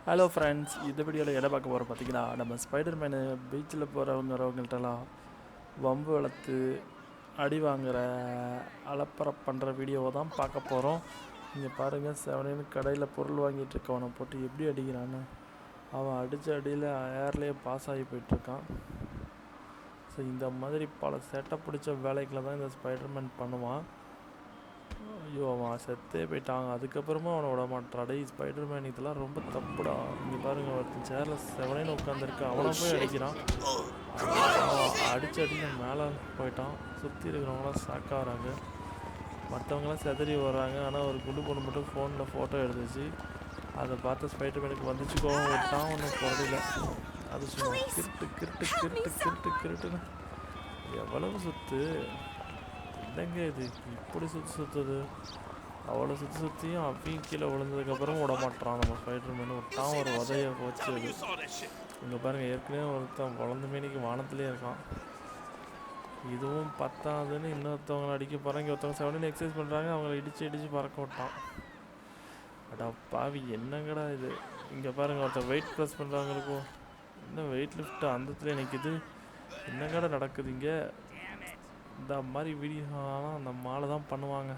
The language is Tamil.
ஹலோ ஃப்ரெண்ட்ஸ், இந்த வீடியோவில் எதை பார்க்க போகிறோம் பார்த்தீங்கன்னா, நம்ம ஸ்பைடர்மேனு பீச்சில் போகிறவங்கள்ட்டெல்லாம் வம்பு வளர்த்து அடி வாங்குகிற அலப்பறை பண்ணுற வீடியோவை தான் பார்க்க போகிறோம். இங்கே பாருங்கள், செவனேன்னு கடையில் பொருள் வாங்கிட்டு இருக்கவனை போட்டு எப்படி அடிக்கிறான்னு. அவன் அடித்த அடியில் ஏர்லேயே பாஸ் ஆகி போயிட்டுருக்கான். ஸோ இந்த மாதிரி பல சேட்டை பிடிச்ச வேலைகளை தான் இந்த ஸ்பைடர்மேன் பண்ணுவான். ஐயோ, அவன் செத்தே போயிட்டாங்க. அதுக்கப்புறமா அவனை விட மாட்டான். டேய் ஸ்பைடர்மேன், இதெல்லாம் ரொம்ப தப்புடா. இங்கே பாருங்கள், ஒருத்தன் சேரில் செவனேன்னு உட்காந்துருக்கான். அவனை போய் அடிக்கிறான். அடித்து மேலே போயிட்டான். சுற்றி இருக்கிறவங்களாம் ஷாக்காகிறாங்க. மற்றவங்களாம் செதறி வர்றாங்க. ஆனால் ஒரு குண்டு பொண்ணு மட்டும் ஃபோனில் ஃபோட்டோ எடுத்துச்சு. அதை பார்த்து ஸ்பைடர்மேனுக்கு வந்துச்சு, கோவம் விட்டான். ஒன்றும் குறையில. அது சும்மா கிருட்டு கிருட்டு கிருட்டு கிருட்டு கிருட்டுன்னு எவ்வளவு சுற்று. என்னங்க இது இப்படி சுற்றுது? அவ்வளோ சுற்றியும் அவையும் கீழே விழுந்ததுக்கப்புறம் விட மாட்டான் நம்ம ஸ்பைடர்மேன். விட்டான் ஒரு உதையை வச்சு. அது இங்கே பாருங்கள், ஏற்கனவே ஒருத்தன் வளர்ந்த மேனிக்கு வானத்துலேயே இருக்கான். இதுவும் பத்தாதுன்னு இன்னொருத்தவங்களை அடிக்க போகிறாங்க. ஒருத்தவங்க செவனில் எக்ஸசைஸ் பண்ணுறாங்க, அவங்கள இடித்து பறக்க விட்டான். அடா பாவி, என்னங்கடா இது? இங்கே பாருங்கள், ஒருத்தர் வெயிட் ப்ரெஸ் பண்ணுறவங்களுக்கும் இன்னும் வெயிட் லிஃப்ட் அந்தத்துலேயே நிற்கிது. என்னங்கடா நடக்குது இங்கே? இந்த மாதிரி வீடியோலாம் நம்ம ஆளை தான் பண்ணுவாங்க.